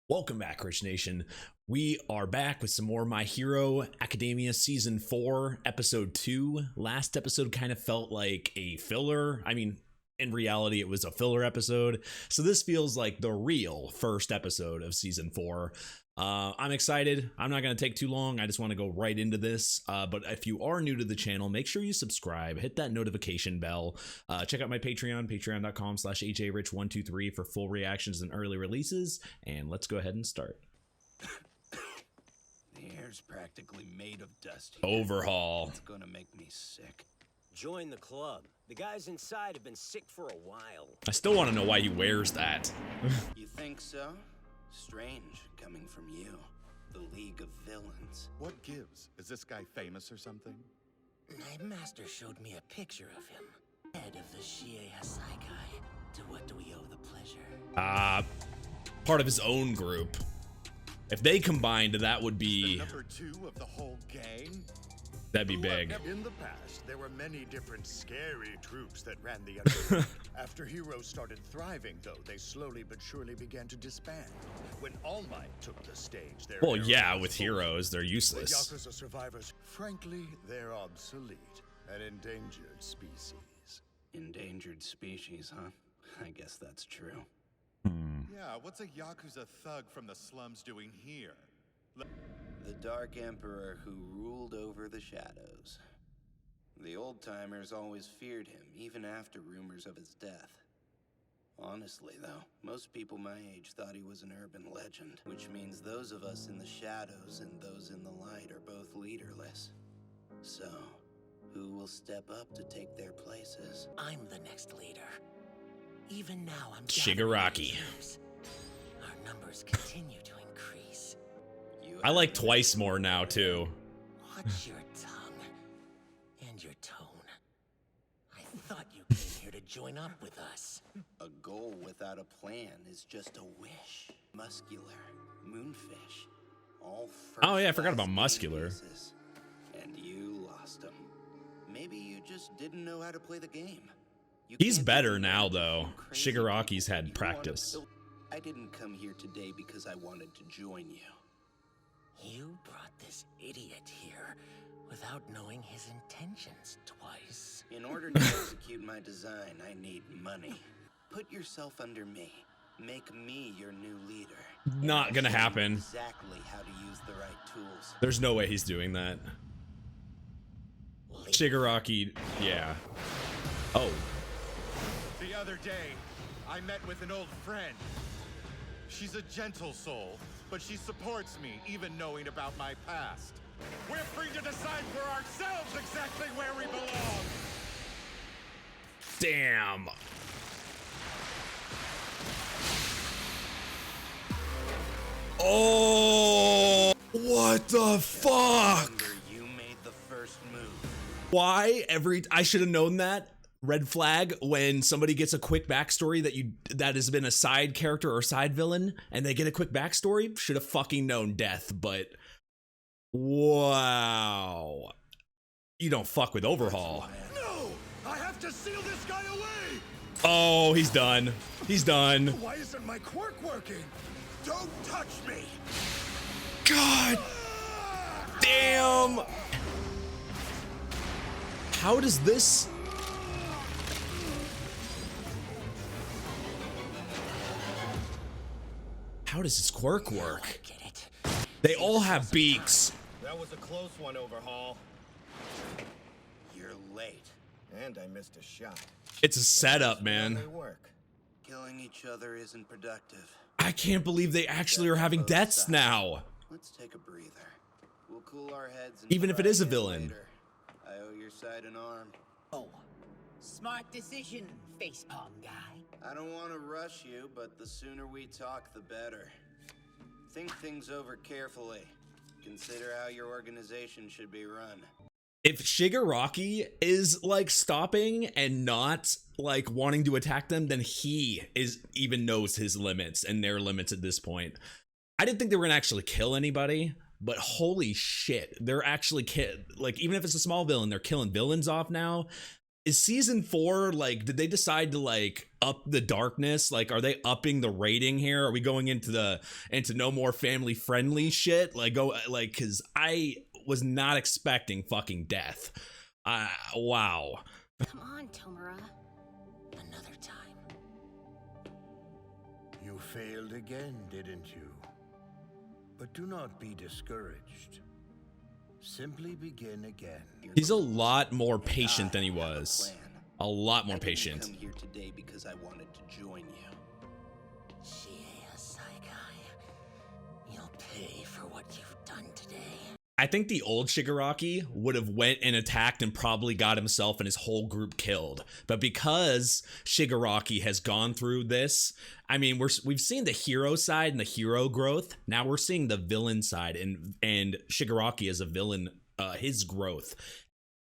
Welcome back, Rich Nation. We are back with some more My Hero Academia Season 4, Episode 2. Last episode kind of felt like a filler. I mean, in reality, it was a filler episode. So this feels like the real first episode of Season 4. I'm excited. I'm not going to take too long. I just want to go right into this. But if you are new to the channel, make sure you subscribe, hit that notification bell. Check out my Patreon, patreon.com/ajrich123 for full reactions and early releases. And let's go ahead and start. The air's practically made of dust here. Overhaul. It's gonna make me sick. Join the club. The guys inside have been sick for a while. I still want to know why he wears that. You think so? Strange coming from you. The League of Villains. What gives? Is this guy famous or something? My master showed me a picture of him. Head of the Shie Hasaikai. To what do we owe the pleasure? Part of his own group. If they combined, that would be... number 2 of the whole gang? That'd be big. In the past, there were many different scary troops that ran the underworld. After heroes started thriving, though, they slowly but surely began to disband. When All Might took the stage, their Well, yeah, with heroes, they're the useless. Yakuza survivors, frankly, they're obsolete. An endangered species. Endangered species, huh? I guess that's true. Yeah, what's a Yakuza thug from the slums doing here? The Dark Emperor who ruled over the shadows. The old-timers always feared him, even after rumors of his death. Honestly, though, most people my age thought he was an urban legend, which means those of us in the shadows and those in the light are both leaderless. So, who will step up to take their places? I'm the next leader. Even now, I'm Shigaraki. Our numbers continue to increase. I like twice more now, too. Watch your tongue and your tone. I thought you came here to join up with us. A goal without a plan is just a wish. Muscular, Moonfish, all first. Oh, yeah, I forgot about Muscular. geniuses. And you lost him. Maybe you just didn't know how to play the game. You He's can't better just now, do though. crazy Shigaraki's people. had You practice. wanna- I didn't come here today because I wanted to join you. You brought this idiot here without knowing his intentions twice. In order to execute my design, I need money. Put yourself under me. Make me your new leader. Not gonna I'll show you happen. Exactly how to use the right tools. There's no way he's doing that. Shigaraki, yeah. Oh. The other day, I met with an old friend. She's a gentle soul, but she supports me, even knowing about my past. We're free to decide for ourselves exactly where we belong. Damn. Oh, what the fuck? Remember, you made the first move. Why I should have known that. Red flag when somebody gets a quick backstory that has been a side character or side villain and they get a quick backstory. Should have fucking known death, but wow. You don't fuck with Overhaul. No! I have to seal this guy away! Oh, he's done. He's done. Why isn't my quirk working? Don't touch me! God damn. How does this... How does his quirk work? Get it? They all have beaks. That was a close one, Overhaul. You're late. And I missed a shot. It's a setup, man. They work. Killing each other isn't productive. I can't believe they actually are having deaths now. Let's take a breather. We'll cool our heads. And Even if it try is a again villain. later. I owe your side an arm. Oh, smart decision, facepalm guy. I don't want to rush you, but the sooner we talk, the better. Think things over carefully. Consider how your organization should be run. If Shigaraki is like stopping and not like wanting to attack them, then he even knows his limits and their limits at this point. I didn't think they were gonna actually kill anybody, but holy shit, they're actually like, even if it's a small villain, they're killing villains off now. is season 4, like, did they decide to like up the darkness? Like, are they upping the rating here? Are we going into no more family friendly shit? Like, because I was not expecting fucking death. Wow. Come on, Tomura. Another time. You failed again, didn't you? But do not be discouraged. Simply begin again. He's a lot more patient than he was. A lot more patient. I didn't come here today because I wanted to join you. Shie Saikai, you'll pay for what you've done today. I think the old Shigaraki would have went and attacked and probably got himself and his whole group killed. But because Shigaraki has gone through this, I mean, we've seen the hero side and the hero growth. Now we're seeing the villain side and Shigaraki as a villain, his growth.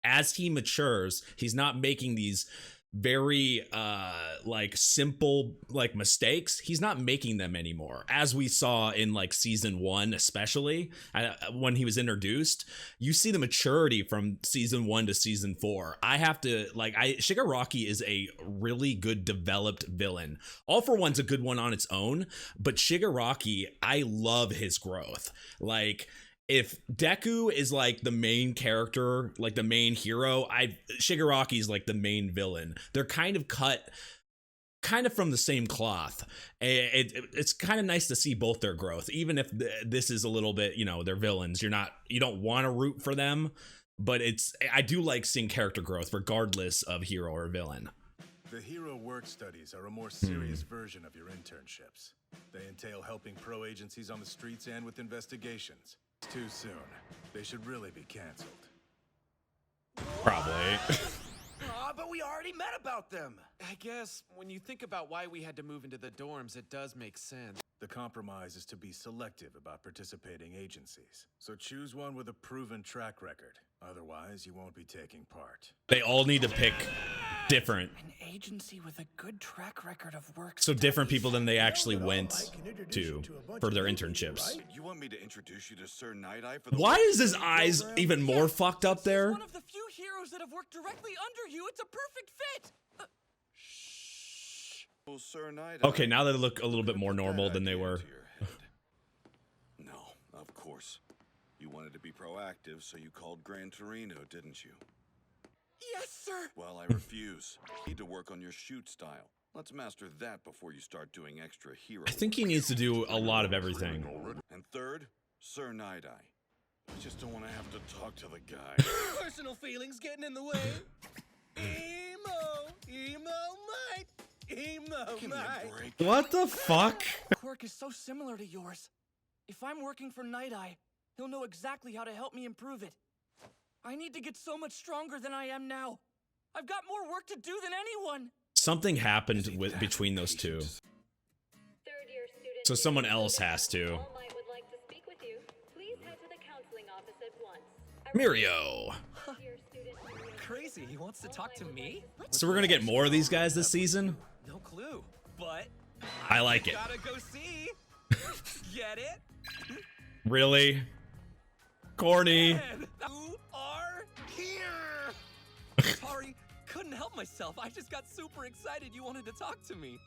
As he matures, he's not making these very like simple like mistakes. He's not making them anymore, as we saw in like season 1, especially when he was introduced. You see the maturity from season 1 to season 4. I have to like, Shigaraki is a really good developed villain. All for One's a good one on its own, but Shigaraki, I love his growth. Like, if Deku is like the main character, like the main hero, Shigaraki is like the main villain. They're kind of cut kind of from the same cloth. It's kind of nice to see both their growth, even if this is a little bit, you know, they're villains. You don't want to root for them, but I do like seeing character growth regardless of hero or villain. The hero work studies are a more serious version of your internships. They entail helping pro agencies on the streets and with investigations. Too soon. They should really be canceled. Probably. But we already met about them. I guess when you think about why we had to move into the dorms, it does make sense. The compromise is to be selective about participating agencies. So choose one with a proven track record. Otherwise, you won't be taking part. They all need to pick different. An agency with a good track record of work. So different people than they actually went to for their internships. You want me to introduce you to Sir Night-Eye for the Why is his eyes even more fucked up there? One of the few heroes that have worked directly under you. It's a perfect fit. Well, Sir Night-Eye. Okay, now they look a little bit more normal than they were. No, of course. You wanted to be proactive, so you called Gran Torino, didn't you? Yes, sir. Well, I refuse. You need to work on your shoot style. Let's master that before you start doing extra hero. I think he needs to do a lot of everything. And third, Sir Night-Eye. I just don't want to have to talk to the guy. Personal feelings getting in the way. Emo might. Give me a break. What the fuck? Quirk is so similar to yours. If I'm working for Night-Eye, he'll know exactly how to help me improve it. I need to get so much stronger than I am now. I've got more work to do than anyone. Something happened between those two. So someone else has to. Mirio. Crazy, he wants to talk to me? So we're gonna get more of these guys this season? No clue, but I like it. Gotta go see. Get it? Really? Corny. Man, you are here. Sorry, couldn't help myself. I just got super excited you wanted to talk to me.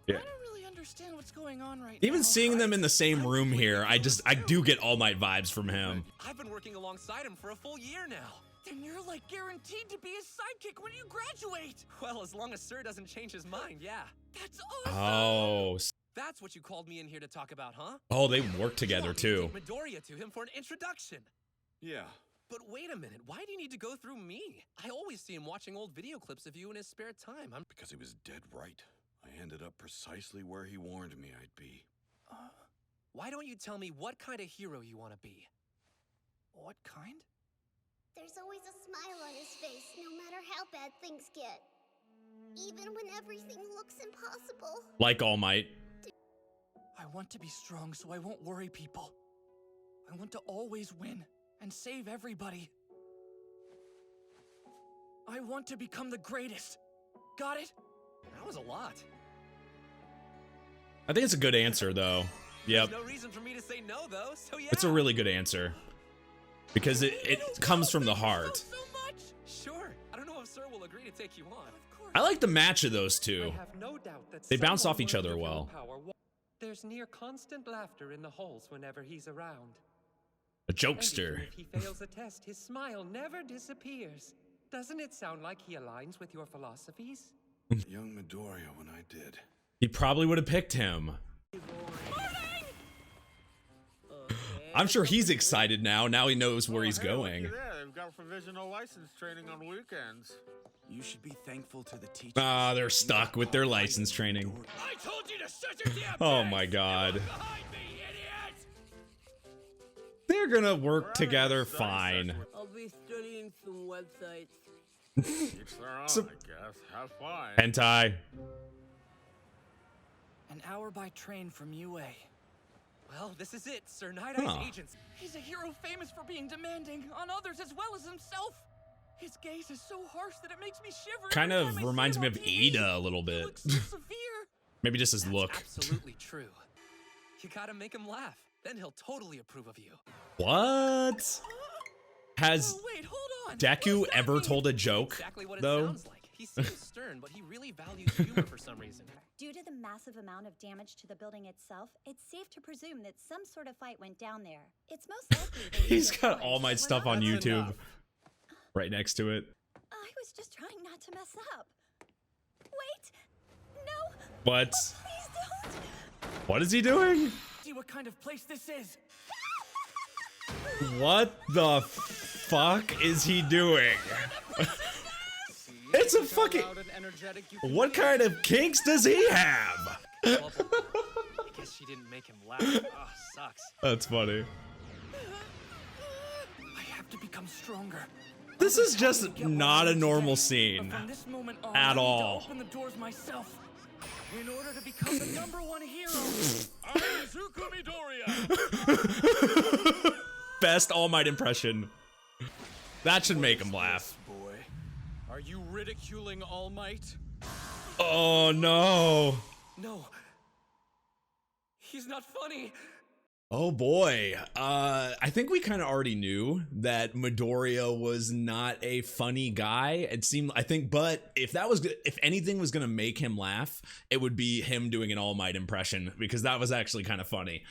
Yeah. I don't really understand what's going on right Even now. seeing them in the same room here, I do get All Might vibes from him. I've been working alongside him for a full year now. Then you're like guaranteed to be his sidekick when you graduate. Well, as long as Sir doesn't change his mind, yeah. That's awesome. Oh. That's what you called me in here to talk about, huh? Oh, they work together too. Take Midoriya to him for an introduction. Yeah. But wait a minute, why do you need to go through me? I always see him watching old video clips of you in his spare time. Because he was dead right. I ended up precisely where he warned me I'd be. Why don't you tell me what kind of hero you want to be? What kind? There's always a smile on his face, no matter how bad things get. Even when everything looks impossible. Like All Might. I want to be strong so I won't worry people. I want to always win and save everybody. I want to become the greatest. Got it? That was a lot. I think it's a good answer though. Yep. There's no reason for me to say no though, so yeah. It's a really good answer. Because it comes from the heart. So much. Sure. I don't know if sir will agree to take you on. I like the match of those two. I have no doubt that They bounce someone off each worthy other of your well. power There's near constant laughter in the halls whenever he's around. A And jokester. even if he fails a test, his smile never disappears. Doesn't it sound like he aligns with your philosophies? Young Midoriya when I did. He probably would have picked him. I'm sure he's excited now. Now he knows where he's going. They've got provisional license training on weekends. You should be thankful to the teacher. Ah, they're stuck with their license training. I told you to shut your damn Oh my god. behind me, idiot! They're gonna work together fine. I'll be studying some websites. Each their own, So- I guess. Have fun. Hentai. An hour by train from UA. Well, this is it, Sir Night-Eye's Huh. agents. He's a hero famous for being demanding on others as well as himself. His gaze is so harsh that it makes me shiver. Kind every of time I see reminds him me on of TV. Ada a little He bit. looks so severe. Maybe just his look. Absolutely true. You gotta make him laugh. Then he'll totally approve of you. What? Has Wait, hold on. Deku ever told a joke, Exactly what it though? sounds like. He seems stern, but he really values humor for some reason. Due to the massive amount of damage to the building itself, it's safe to presume that some sort of fight went down there. It's most likely that He's either got point, All Might but stuff we're on not- YouTube. Right next to it. I was just trying not to mess up. Wait! No! What? Please don't! What is he doing? See what kind of place this is. What the fuck is he doing? It's a fucking... What kind of kinks does he have? I guess she didn't make him laugh. Oh, sucks. That's funny. I have to become stronger. This is just not a normal scene From this moment on, at I need to all. open the doors myself. In order to become the #1 hero. I'm Izuku Midoriya! Best All Might impression. That should make him laugh. Boy, are you ridiculing All Might? Oh no. No. He's not funny. Oh boy. I think we kind of already knew that Midoriya was not a funny guy. It seemed, I think, but if anything was going to make him laugh, it would be him doing an All Might impression, because that was actually kind of funny.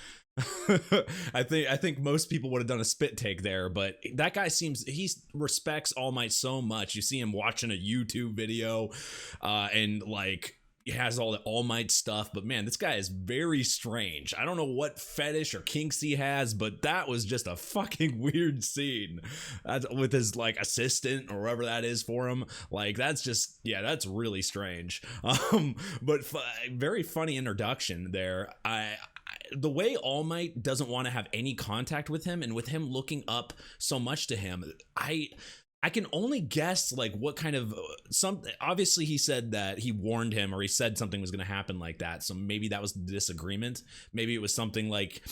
I think most people would have done a spit take there, but that guy he respects All Might so much. You see him watching a YouTube video, and like, he has all the All Might stuff, but man, this guy is very strange. I don't know what fetish or kinks he has, but that was just a fucking weird scene. With his like assistant or whoever that is for him. Like, that's just, yeah, that's really strange. But very funny introduction there. The way All Might doesn't want to have any contact with him, and with him looking up so much to him, I can only guess like what kind of obviously he said that he warned him, or he said something was going to happen like that. So maybe that was the disagreement. Maybe it was something like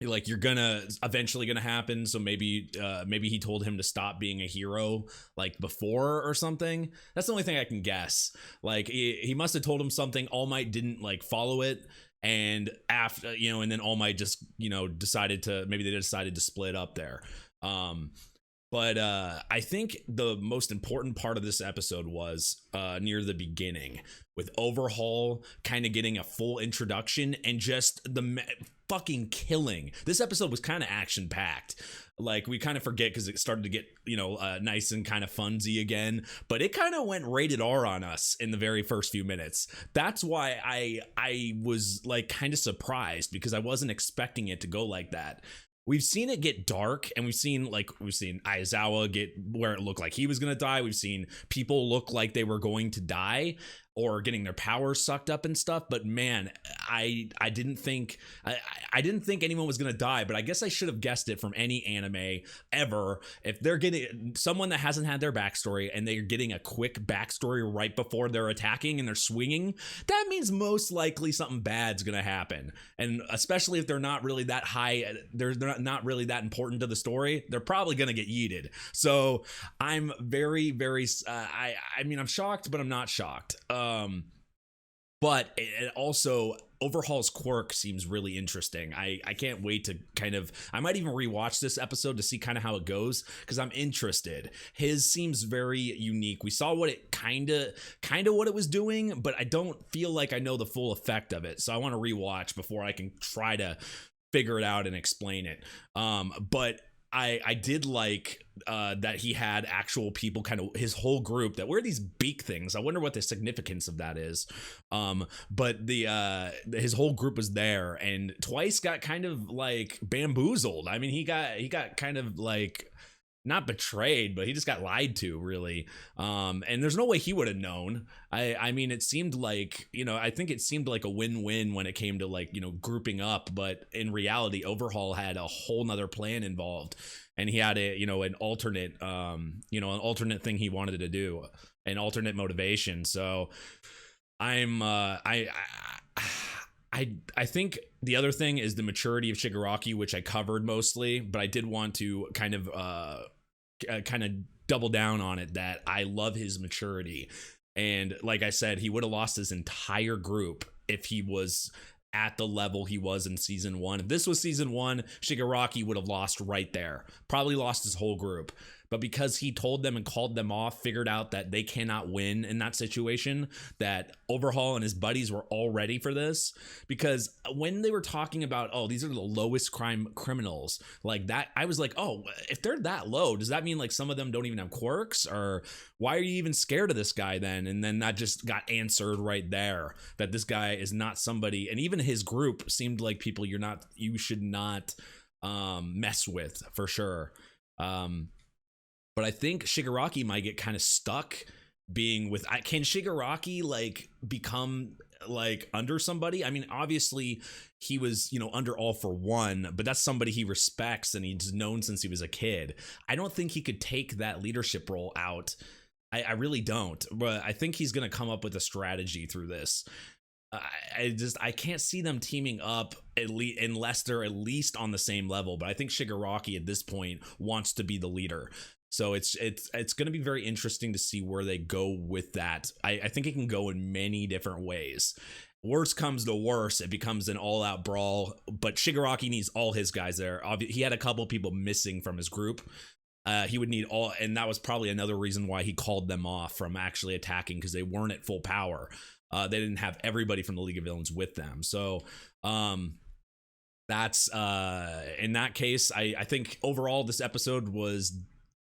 you're eventually gonna happen. So maybe he told him to stop being a hero like before or something. That's the only thing I can guess. Like he must have told him something. All Might didn't like follow it. And after, and then All Might just, decided to split up there. But I think the most important part of this episode was near the beginning, with Overhaul kind of getting a full introduction and just the fucking killing. This episode was kind of action packed. Like, we kind of forget because it started to get, nice and kind of funsy again, but it kind of went rated R on us in the very first few minutes. That's why I was like kind of surprised, because I wasn't expecting it to go like that. We've seen it get dark, and we've seen Aizawa get where it looked like he was going to die. We've seen people look like they were going to die or getting their powers sucked up and stuff. But man, I didn't think anyone was going to die, but I guess I should have guessed it from any anime ever. If they're getting someone that hasn't had their backstory and they're getting a quick backstory right before they're attacking and they're swinging, that means most likely something bad's going to happen. And especially if they're not really that high, they're not really that important to the story, they're probably going to get yeeted. So I'm very, very, I mean, I'm shocked, but I'm not shocked. But it also, Overhaul's quirk seems really interesting. I can't wait to I might even rewatch this episode to see kind of how it goes, because I'm interested. His seems very unique. We saw what it kind of what it was doing, but I don't feel like I know the full effect of it. So I want to rewatch before I can try to figure it out and explain it. But I did like that he had actual people, kind of his whole group that wear these beak things. I wonder what the significance of that is. But his whole group was there, and Twice got kind of like bamboozled. I mean, he got kind of like not betrayed, but he just got lied to, really. And there's no way he would have known. I mean, it seemed like, I think it seemed like a win-win when it came to like, grouping up, but in reality, Overhaul had a whole nother plan involved, and he had an alternate, an alternate thing he wanted to do, an alternate motivation. So I think the other thing is the maturity of Shigaraki, which I covered mostly, but I did want to kind of double down on it, that I love his maturity. And like I said, he would have lost his entire group if he was at the level he was in season 1. If this was season 1, Shigaraki would have lost right there, probably lost his whole group. But because he told them and called them off, figured out that they cannot win in that situation, that Overhaul and his buddies were all ready for this. Because when they were talking about, oh, these are the lowest crime criminals, like that, I was like, oh, if they're that low, does that mean like some of them don't even have quirks? Or why are you even scared of this guy then? And then that just got answered right there, that this guy is not somebody, and even his group seemed like people you should not mess with, for sure. But I think Shigaraki might get kind of stuck being with. Can Shigaraki like become like under somebody? I mean, obviously he was, under All for One, but that's somebody he respects and he's known since he was a kid. I don't think he could take that leadership role out. I really don't. But I think he's going to come up with a strategy through this. I can't see them teaming up unless they're at least on the same level. But I think Shigaraki at this point wants to be the leader. So it's going to be very interesting to see where they go with that. I think it can go in many different ways. Worst comes to worst, it becomes an all-out brawl. But Shigaraki needs all his guys there. He had a couple people missing from his group. He would need all, and that was probably another reason why he called them off from actually attacking, because they weren't at full power. They didn't have everybody from the League of Villains with them. So that's in that case, I think overall this episode was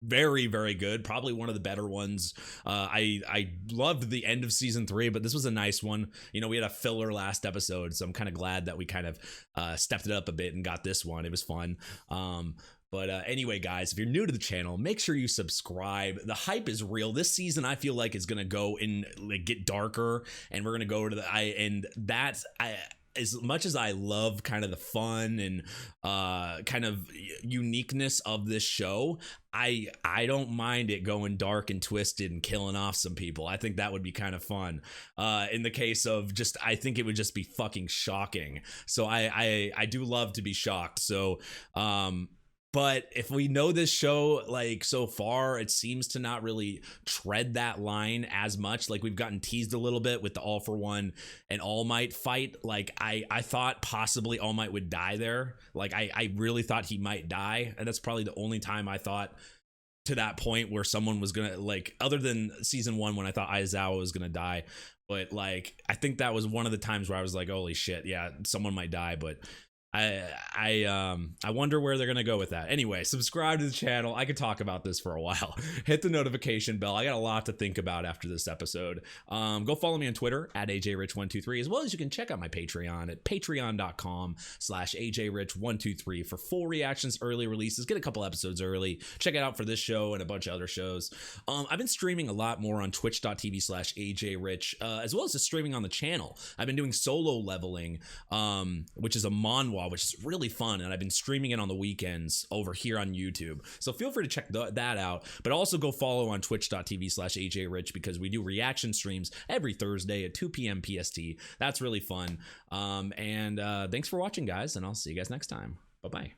very, very good. Probably one of the better ones. I loved the end of season 3, but this was a nice one. We had a filler last episode, so I'm kind of glad that we kind of stepped it up a bit and got this one. It was fun. But anyway, guys, if you're new to the channel, make sure you subscribe. The hype is real. This season, I feel like, is going to go in, like, get darker, and we're going to go to as much as I love kind of the fun and kind of uniqueness of this show, I don't mind it going dark and twisted and killing off some people. I think that would be kind of fun. In the case of I think it would just be fucking shocking. So I do love to be shocked. So but if we know this show, like, so far, it seems to not really tread that line as much. Like, we've gotten teased a little bit with the All for One and All Might fight. Like, I thought possibly All Might would die there. Like, I really thought he might die. And that's probably the only time I thought to that point where someone was going to, like, other than season 1 when I thought Aizawa was going to die. But, like, I think that was one of the times where I was like, holy shit, yeah, someone might die. But I wonder where they're gonna go with that. Anyway, subscribe to the channel. I could talk about this for a while. Hit the notification bell. I got a lot to think about after this episode. Go follow me on Twitter at ajrich123, as well as you can check out my Patreon at patreon.com/ajrich123 for full reactions, early releases. Get a couple episodes early. Check it out for this show and a bunch of other shows. I've been streaming a lot more on twitch.tv/ajrich, as well as just streaming on the channel. I've been doing solo leveling, which is a manhwa, which is really fun, and I've been streaming it on the weekends over here on YouTube. So feel free to check that out, but also go follow on twitch.tv/ajrich, because we do reaction streams every Thursday at 2 p.m. PST. That's really fun. And thanks for watching, guys, and I'll see you guys next time. Bye-bye.